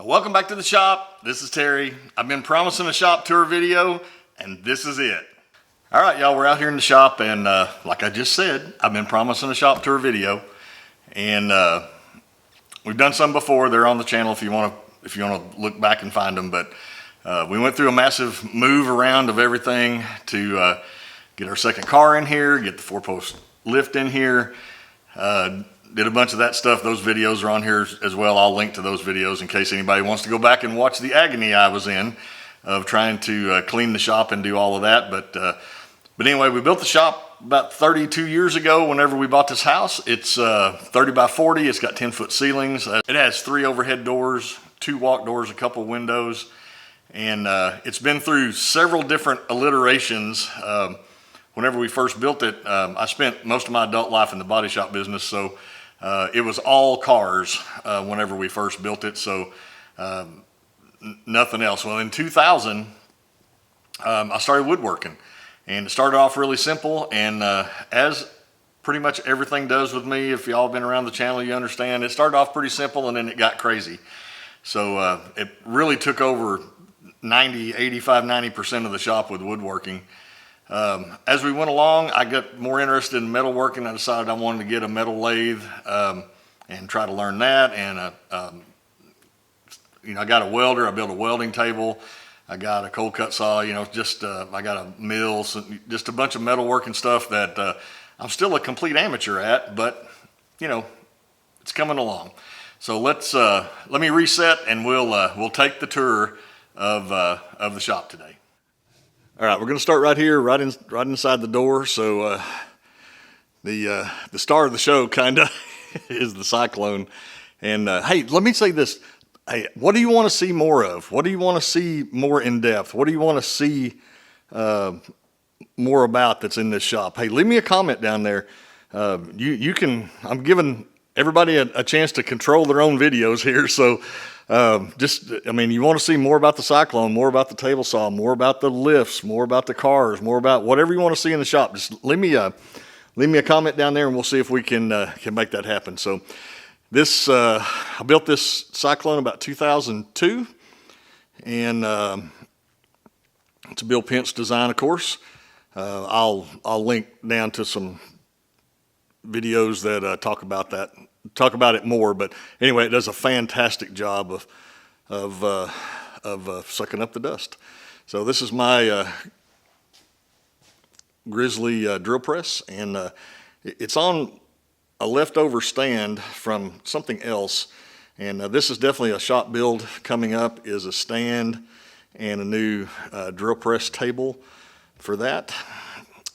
Welcome back to the shop. This is Terry. I've been promising a shop tour video, and this is it. All right, y'all, we're out here in the shop, and like I just said, I've been promising a shop tour video, and we've done some before. They're on the channel if you want to look back and find them. But we went through a massive move around of everything to get our second car in here, get the 4-post lift in here. Did a bunch of that stuff. Those videos are on here as well. I'll link to those videos in case anybody wants to go back and watch the agony I was in of trying to clean the shop and do all of that. But anyway, we built the shop about 32 years ago whenever we bought this house. It's 30 by 40. It's got 10-foot ceilings. It has 3 overhead doors, 2 walk doors, a couple windows, and it's been through several different alliterations. Whenever we first built it, I spent most of my adult life in the body shop business, so it was all cars whenever we first built it, so nothing else. Well, in 2000, I started woodworking, and it started off really simple, and as pretty much everything does with me, if y'all been around the channel, you understand, it started off pretty simple, and then it got crazy. So it really took over 90% of the shop with woodworking. As we went along, I got more interested in metalworking. I decided I wanted to get a metal lathe and try to learn that. And I got a welder. I built a welding table. I got a cold cut saw. I got a mill, so just a bunch of metalworking stuff that I'm still a complete amateur at, but it's coming along. So let me reset, and we'll take the tour of the shop today. All right, we're going to start right here, right inside the door. So the star of the show kind of is the Cyclone. And hey, let me say this. Hey, what do you want to see more of? What do you want to see more in depth? What do you want to see more about that's in this shop? Hey, leave me a comment down there. You can. I'm giving everybody a chance to control their own videos here. So. You want to see more about the Cyclone, more about the table saw, more about the lifts, more about the cars, more about whatever you want to see in the shop. Just leave me a comment down there, and we'll see if we can make that happen. So this, I built this Cyclone about 2002, and it's a Bill Pence design, of course. I'll link down to some videos that talk about it more, but anyway, it does a fantastic job of sucking up the dust. So this is my Grizzly drill press, and it's on a leftover stand from something else, and this is definitely a shop build coming up, is a stand and a new drill press table for that.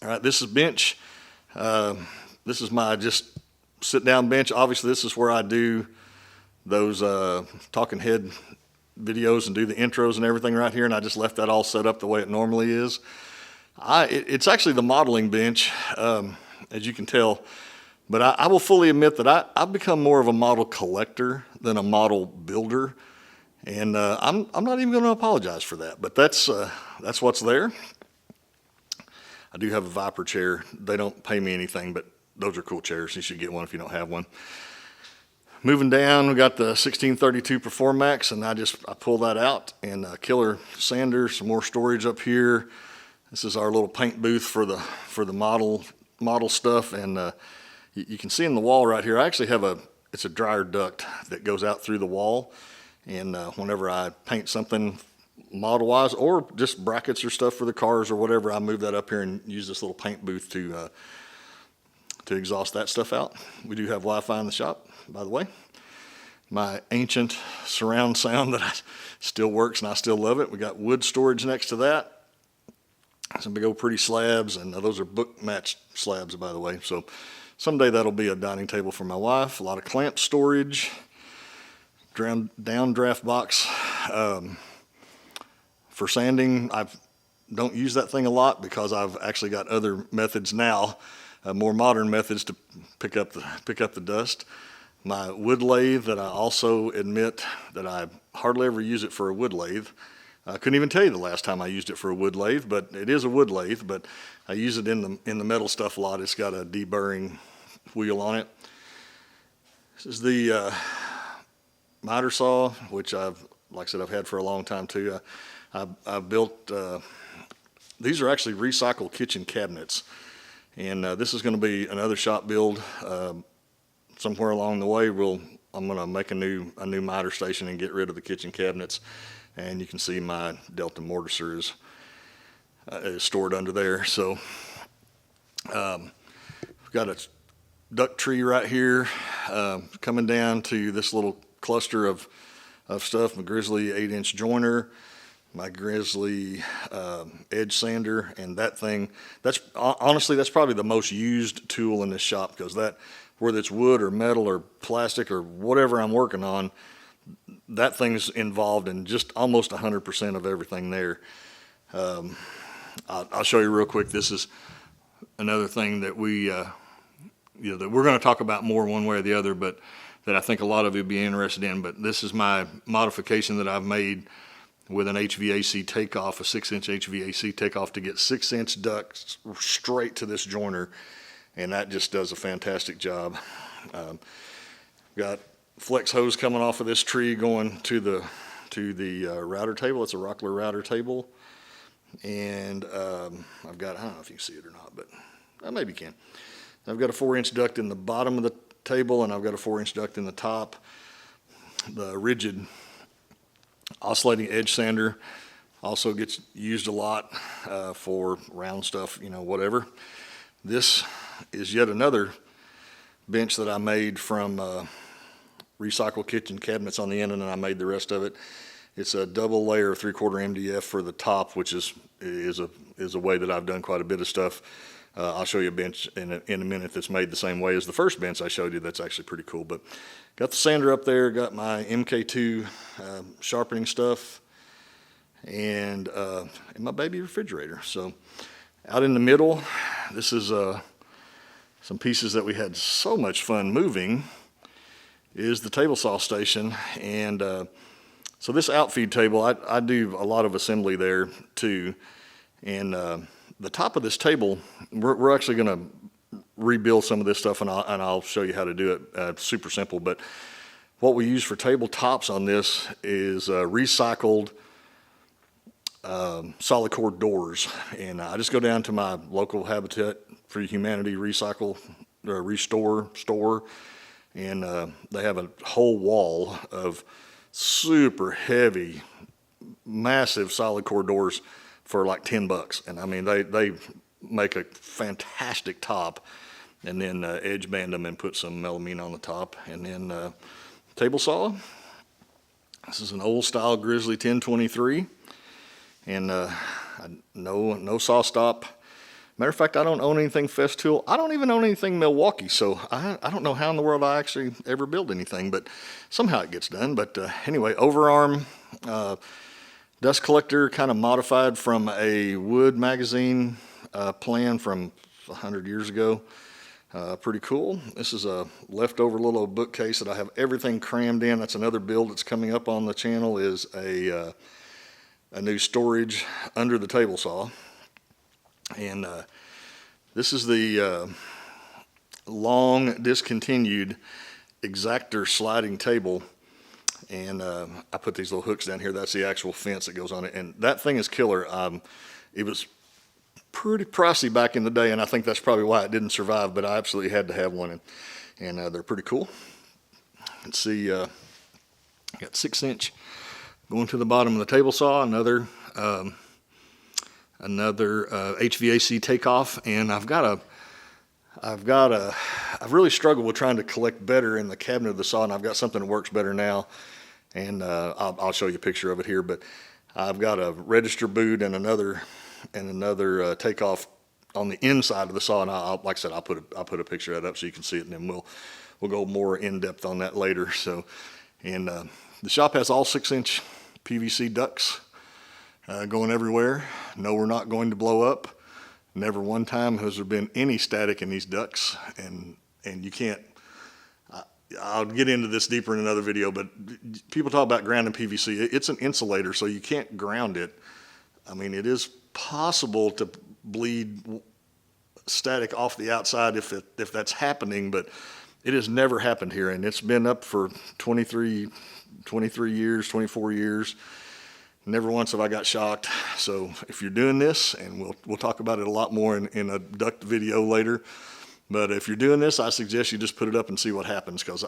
All right, this is bench. This is my just sit down bench. Obviously this is where I do those talking head videos and do the intros and everything right here, and I just left that all set up the way it normally is. It's actually the modeling bench, as you can tell, but I will fully admit that I've become more of a model collector than a model builder, and I'm not even going to apologize for that, but that's what's there. I do have a Viper chair. They don't pay me anything, but those are cool chairs. You should get one if you don't have one. Moving down, we got the 1632 Performax, and I pull that out, and killer sander, some more storage up here. This is our little paint booth for the model stuff, and you can see in the wall right here, I actually have it's a dryer duct that goes out through the wall, and whenever I paint something model-wise, or just brackets or stuff for the cars or whatever, I move that up here and use this little paint booth to exhaust that stuff out. We do have Wi-Fi in the shop, by the way. My ancient surround sound that still works, and I still love it. We got wood storage next to that. Some big old pretty slabs, and those are book matched slabs, by the way. So someday that'll be a dining table for my wife. A lot of clamp storage, downdraft box. For sanding, I don't use that thing a lot because I've actually got other methods now, more modern methods to pick up the dust. My wood lathe, that I also admit that I hardly ever use it for a wood lathe. I couldn't even tell you the last time I used it for a wood lathe, but it is a wood lathe, but I use it in the metal stuff a lot. It's got a deburring wheel on it. This is the miter saw, which I've like I said, I've had for a long time too. I built, these are actually recycled kitchen cabinets. And this is going to be another shop build. Somewhere along the way, I'm going to make a new miter station and get rid of the kitchen cabinets. And you can see my Delta mortiser is stored under there. So we've got a duct tree right here coming down to this little cluster of stuff. My Grizzly 8-inch joiner, my Grizzly edge sander, and that thing, honestly that's probably the most used tool in this shop, because that, whether it's wood or metal or plastic or whatever I'm working on, that thing's involved in just almost 100% of everything there. I'll show you real quick. This is another thing that that we're going to talk about more one way or the other, but that I think a lot of you would be interested in. But this is my modification that I've made with an HVAC takeoff, a 6-inch HVAC takeoff, to get 6-inch ducts straight to this joiner, and that just does a fantastic job. Got flex hose coming off of this tree going to the router table. It's a Rockler router table, and I've got, I don't know if you can see it or not, but maybe you can. I've got a 4-inch duct in the bottom of the table, and I've got a 4-inch duct in the top. The rigid oscillating edge sander also gets used a lot for round stuff, whatever. This is yet another bench that I made from recycled kitchen cabinets on the end, and then I made the rest of it. It's a double layer of 3/4 MDF for the top, which is a way that I've done quite a bit of stuff. I'll show you a bench in a minute that's made the same way as the first bench I showed you. That's actually pretty cool. But got the sander up there, got my MK2 sharpening stuff, and my baby refrigerator. So out in the middle, this is some pieces that we had so much fun moving, is the table saw station. And so this outfeed table, I do a lot of assembly there too. And the top of this table, we're actually going to rebuild some of this stuff, and I'll show you how to do it. Super simple, but what we use for tabletops on this is recycled solid core doors. And I just go down to my local Habitat for Humanity restore store, and they have a whole wall of super heavy, massive solid core doors for like $10. And I mean, they make a fantastic top, and then edge band them and put some melamine on the top. And then table saw. This is an old style Grizzly 1023, and no saw stop. Matter of fact, I don't own anything Festool. I don't even own anything Milwaukee, so I don't know how in the world I actually ever build anything, but somehow it gets done. But anyway, overarm dust collector, kind of modified from a Wood magazine plan from 100 years ago. Pretty cool. This is a leftover little bookcase that I have everything crammed in. That's another build that's coming up on the channel, is a new storage under the table saw. And this is the long discontinued Exactor sliding table. And I put these little hooks down here. That's the actual fence that goes on it. And that thing is killer. It was pretty pricey back in the day, and I think that's probably why it didn't survive, but I absolutely had to have one. And they're pretty cool. Let's see, got 6-inch going to the bottom of the table saw, another HVAC takeoff. And I've really struggled with trying to collect better in the cabinet of the saw, and I've got something that works better now. And I'll show you a picture of it here, but I've got a register boot and another takeoff on the inside of the saw. And like I said, I'll put a picture of that up so you can see it, and then we'll go more in depth on that later. So, and the shop has all 6-inch PVC ducts going everywhere. No, we're not going to blow up. Never one time has there been any static in these ducts, and you can't. I'll get into this deeper in another video, but people talk about grounding PVC. It's an insulator, so you can't ground it. I mean, it is possible to bleed static off the outside if that's happening, but it has never happened here, and it's been up for 23 years, 24 years. Never once have I got shocked. So if you're doing this, and we'll talk about it a lot more in a duct video later, but if you're doing this, I suggest you just put it up and see what happens, because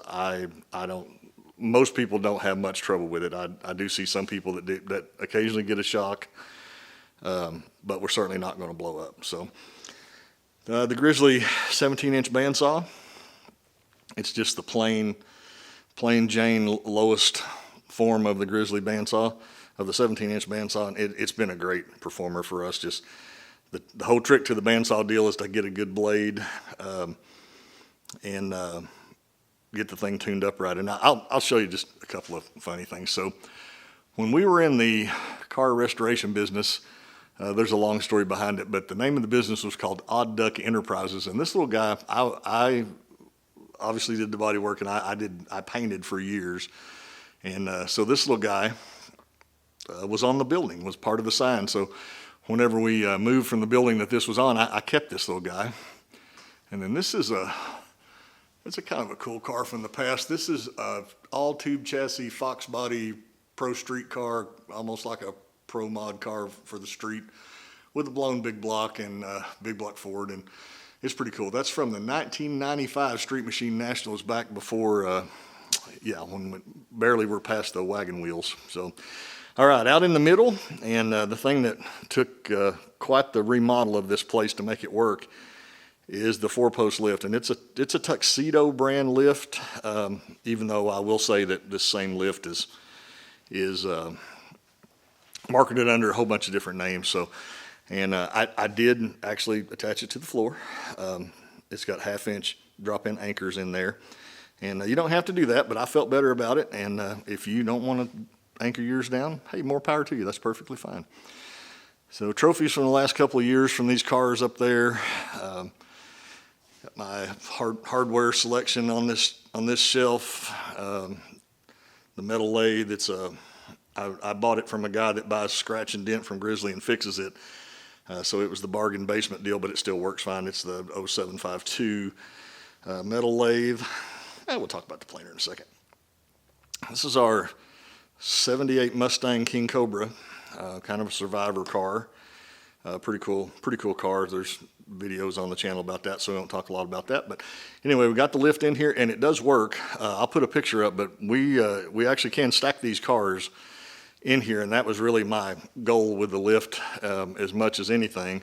most people don't have much trouble with it. I do see some people that occasionally get a shock, but we're certainly not going to blow up. So the Grizzly 17-inch bandsaw, it's just the plain Jane lowest form of the Grizzly bandsaw, of the 17-inch bandsaw, and it's been a great performer for us. Just the whole trick to the bandsaw deal is to get a good blade and get the thing tuned up right. And I'll show you just a couple of funny things. So when we were in the car restoration business, there's a long story behind it, but the name of the business was called Odd Duck Enterprises. And this little guy, I obviously did the body work, and I painted for years. And so this little guy was on the building, was part of the sign. So whenever we moved from the building that this was on, I kept this little guy. And then it's a kind of a cool car from the past. This is a all tube chassis Fox body pro street car, almost like a pro mod car for the street, with a blown big block and big block Ford, and it's pretty cool. That's from the 1995 Street Machine Nationals, back before, when we barely were past the wagon wheels. So, all right, out in the middle, and the thing that took quite the remodel of this place to make it work is the 4-post lift, and it's a Tuxedo brand lift. Even though I will say that this same lift is marketed under a whole bunch of different names. So, and I did actually attach it to the floor. It's got 1/2-inch drop-in anchors in there, and you don't have to do that, but I felt better about it. And if you don't want to anchor yours down, hey, more power to you. That's perfectly fine. So trophies from the last couple of years from these cars up there. Got my hardware selection on this shelf. The metal lathe. I bought it from a guy that buys scratch and dent from Grizzly and fixes it. So it was the bargain basement deal, but it still works fine. It's the 0752 metal lathe. We'll talk about the planer in a second. This is our 78 Mustang King Cobra, kind of a survivor car. Pretty cool car. There's videos on the channel about that, so we don't talk a lot about that. But anyway, we got the lift in here, and it does work. I'll put a picture up, but we actually can stack these cars in here, and that was really my goal with the lift, as much as anything.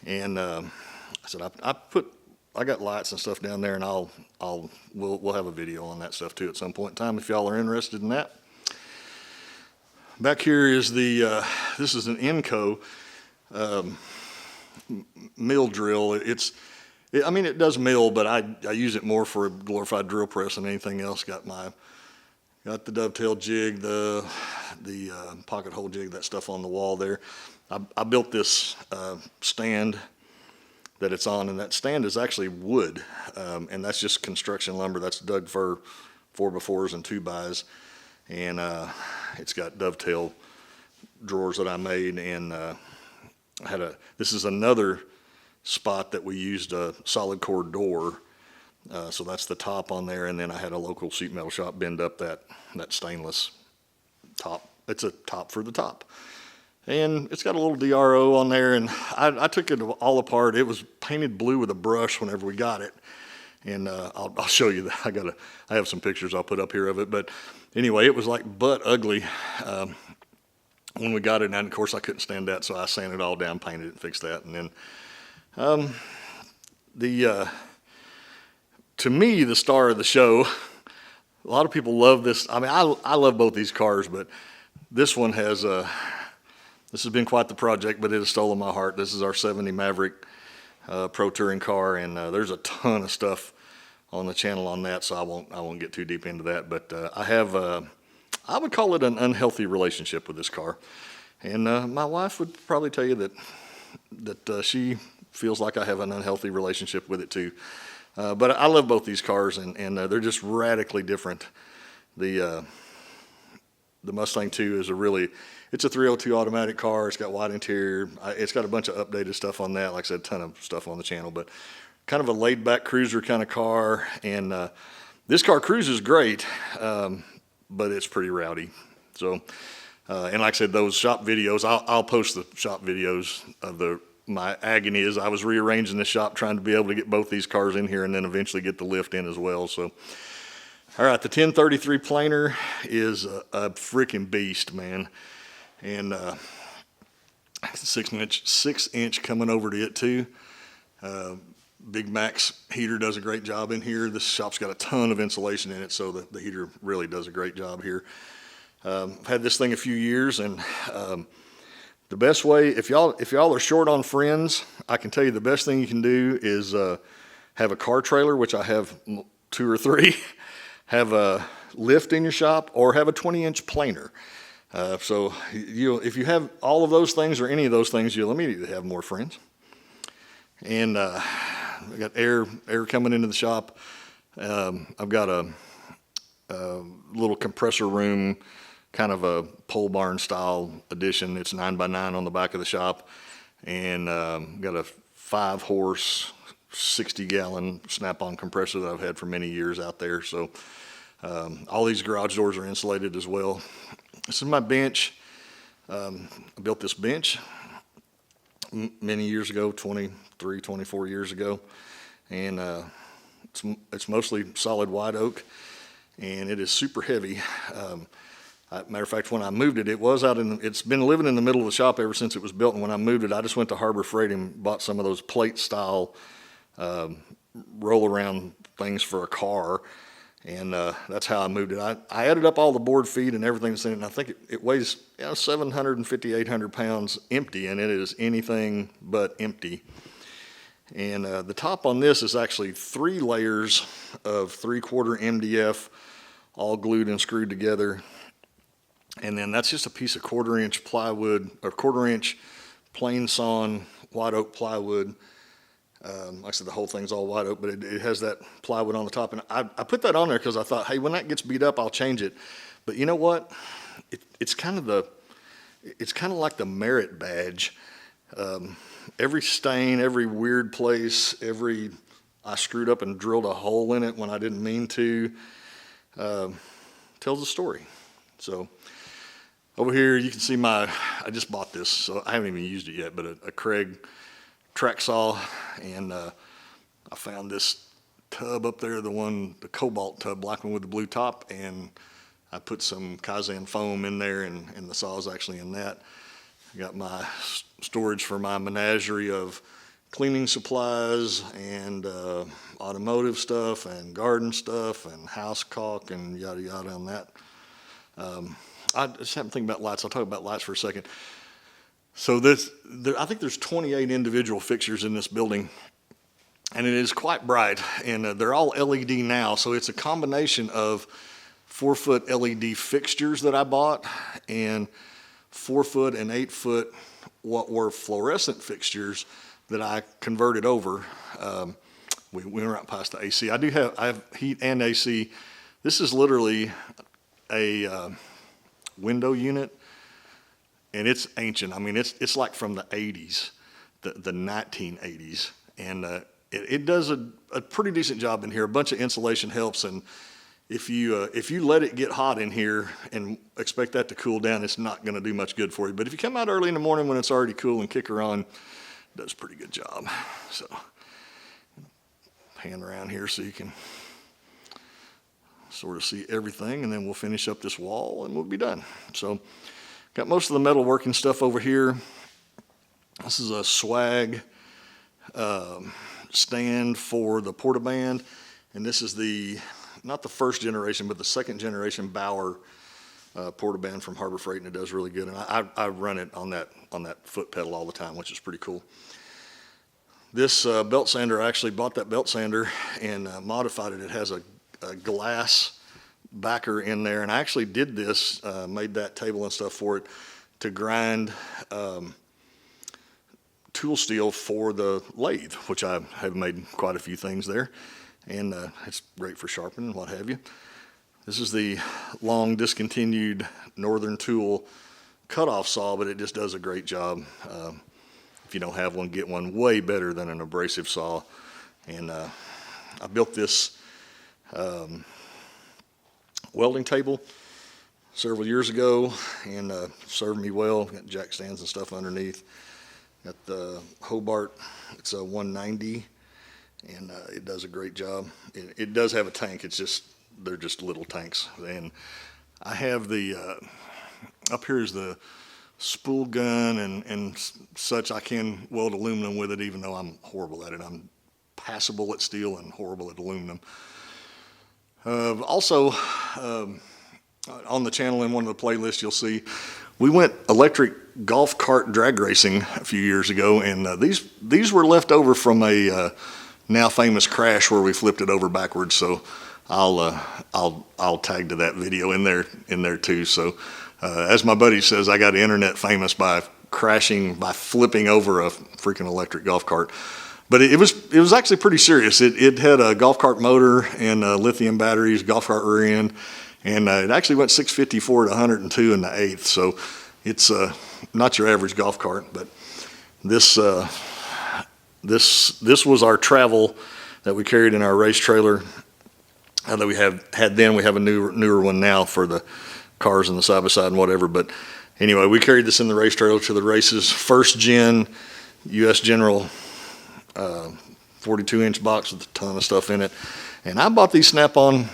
And I said I got lights and stuff down there, and we'll have a video on that stuff too at some point in time if y'all are interested in that. Back here is this is an Inco mill drill. It does mill, but I use it more for a glorified drill press than anything else. Got the dovetail jig, the pocket hole jig, that stuff on the wall there. I built this stand that it's on, and that stand is actually wood, and that's just construction lumber. That's Doug Fir 4x4s and 2x, and it's got dovetail drawers that I made, and this is another spot that we used a solid core door, so that's the top on there, and then I had a local sheet metal shop bend up that stainless top. It's a top for the top, and it's got a little DRO on there, and I took it all apart. It was painted blue with a brush whenever we got it, and I'll show you that. I have some pictures I'll put up here of it, but anyway, it was like butt ugly when we got it, and of course I couldn't stand that, so I sanded it all down, painted it, and fixed that. And then to me, the star of the show, a lot of people love this. I mean, I love both these cars, but this one has been quite the project, but it has stolen my heart. This is our 70 Maverick Pro Touring car, and there's a ton of stuff on the channel on that, so I won't get too deep into that. But I would call it an unhealthy relationship with this car, and my wife would probably tell you that she feels like I have an unhealthy relationship with it too. But I love both these cars, and they're just radically different. The Mustang 2 is it's a 302 automatic car. It's got wide interior. It's got a bunch of updated stuff on that. Like I said, a ton of stuff on the channel, but kind of a laid back cruiser kind of car. And this car cruises great, but it's pretty rowdy. So, and like I said, those shop videos, I'll post the shop videos of my agony as I was rearranging the shop, trying to be able to get both these cars in here and then eventually get the lift in as well. So, all right, the 1033 planer is a freaking beast, man. And 6-inch coming over to it too. Big Mac's heater does a great job in here. This shop's got a ton of insulation in it, so the heater really does a great job here. I've had this thing a few years, and the best way, if y'all are short on friends, I can tell you the best thing you can do is have a car trailer, which I have 2 or 3, have a lift in your shop, or have a 20-inch planer. So if you have all of those things or any of those things, you'll immediately have more friends. And we got air coming into the shop. I've got a little compressor room, kind of a pole barn style addition. It's 9x9 on the back of the shop, and got a 5-horse, 60-gallon snap-on compressor that I've had for many years out there. So all these garage doors are insulated as well. This is my bench. I built this bench many years ago, 23, 24 years ago, and it's mostly solid white oak, and it is super heavy. Matter of fact, when I moved it, it's been living in the middle of the shop ever since it was built, and when I moved it, I just went to Harbor Freight and bought some of those plate style roll around things for a car, and that's how I moved it. I added up all the board feet and everything that's in it, and I think it weighs 750, 800 pounds empty, and it is anything but empty. And the top on this is actually 3 layers of 3/4 MDF, all glued and screwed together. And then that's just a piece of 1/4-inch plywood, or 1/4-inch plain sawn white oak plywood. Like I said, the whole thing's all white oak, but it has that plywood on the top. And I put that on there because I thought, hey, when that gets beat up, I'll change it. But you know what? It's kind of like the merit badge. Every stain, every weird place, I screwed up and drilled a hole in it when I didn't mean to, tells a story. So over here you can see I just bought this, so I haven't even used it yet, but a Craig track saw, and I found this tub up there, the cobalt tub, black one with the blue top, and I put some Kaizen foam in there, and the saw is actually in that. I got my storage for my menagerie of cleaning supplies and automotive stuff and garden stuff and house caulk and yada yada on that. I just haven't think about lights. I'll talk about lights for a second. So I think there's 28 individual fixtures in this building, and it is quite bright, and they're all LED now, so it's a combination of 4-foot LED fixtures that I bought and 4-foot and 8-foot what were fluorescent fixtures that I converted over. We went right past the AC. I have heat and AC. This is literally a window unit, and it's ancient. I mean, it's like from the 80s, the 1980s, and it does a pretty decent job in here. A bunch of insulation helps, and if you let it get hot in here and expect that to cool down, it's not going to do much good for you. But if you come out early in the morning when it's already cool and kick her on, it does a pretty good job. So pan around here so you can sort of see everything, and then we'll finish up this wall and we'll be done. So got most of the metalworking stuff over here. This is a swag stand for the Portaband, and this is not the first generation, but the second generation Bauer Portaband from Harbor Freight, and it does really good. And I run it on that foot pedal all the time, which is pretty cool. This belt sander, I actually bought that belt sander and modified it. It has a glass backer in there, and I actually did this, made that table and stuff for it to grind tool steel for the lathe, which I have made quite a few things there, and it's great for sharpening and what have you. This is the long discontinued Northern Tool cutoff saw, but it just does a great job. If you don't have one, get one. Way better than an abrasive saw. And I built this welding table several years ago, and served me well. Got jack stands and stuff underneath. Got the Hobart, it's a 190, and it does a great job. It does have a tank, it's just, they're just little tanks. And I have the, up here is the spool gun and such. I can weld aluminum with it, even though I'm horrible at it. I'm passable at steel and horrible at aluminum. Also, on the channel in one of the playlists you'll see, we went electric golf cart drag racing a few years ago, and these were left over from a now famous crash where we flipped it over backwards. So I'll tag to that video in there too. So as my buddy says, I got internet famous by flipping over a freaking electric golf cart. But it was actually pretty serious. It had a golf cart motor and lithium batteries, golf cart rear end, and it actually went 654 to 102 in the eighth. So it's not your average golf cart, but this was our travel that we carried in our race trailer that we had then. We have a newer one now for the cars and the side by side and whatever. But anyway, we carried this in the race trailer to the races. First gen U.S. General 42-inch box with a ton of stuff in it. And I bought these Snap-on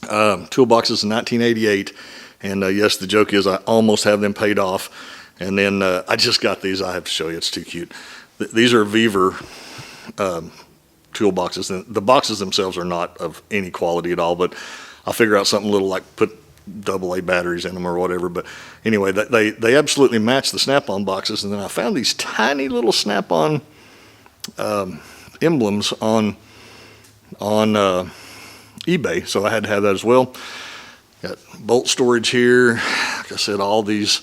toolboxes in 1988. And yes, the joke is I almost have them paid off. And then I just got these. I have to show you. It's too cute. These are Weaver toolboxes. And the boxes themselves are not of any quality at all, but I'll figure out something little like put AA batteries in them or whatever. But anyway, they absolutely match the Snap-on boxes. And then I found these tiny little Snap-on emblems on eBay, so I had to have that as well. Got bolt storage here. Like I said, all these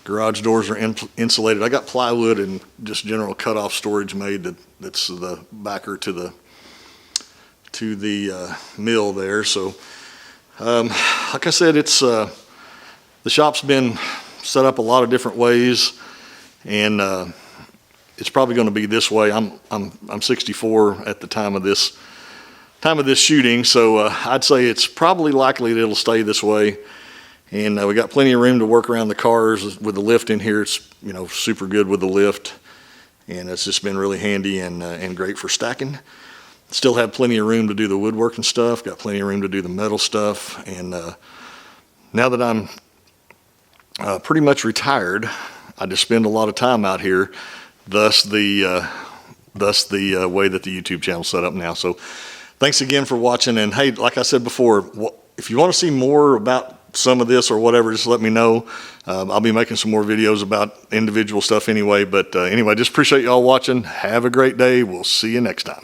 garage doors are insulated. I got plywood and just general cut-off storage made that's the backer to the mill there. So like I said, it's the shop's been set up a lot of different ways, and it's probably going to be this way. I'm 64 at the time of this shooting, so I'd say it's probably likely that it'll stay this way. And we got plenty of room to work around the cars with the lift in here. It's super good with the lift, and it's just been really handy and great for stacking. Still have plenty of room to do the woodworking stuff. Got plenty of room to do the metal stuff. And now that I'm pretty much retired, I just spend a lot of time out here. Thus the way that the YouTube channel's set up now. So thanks again for watching. And hey, like I said before, if you want to see more about some of this or whatever, just let me know. I'll be making some more videos about individual stuff anyway. But anyway, just appreciate y'all watching. Have a great day. We'll see you next time.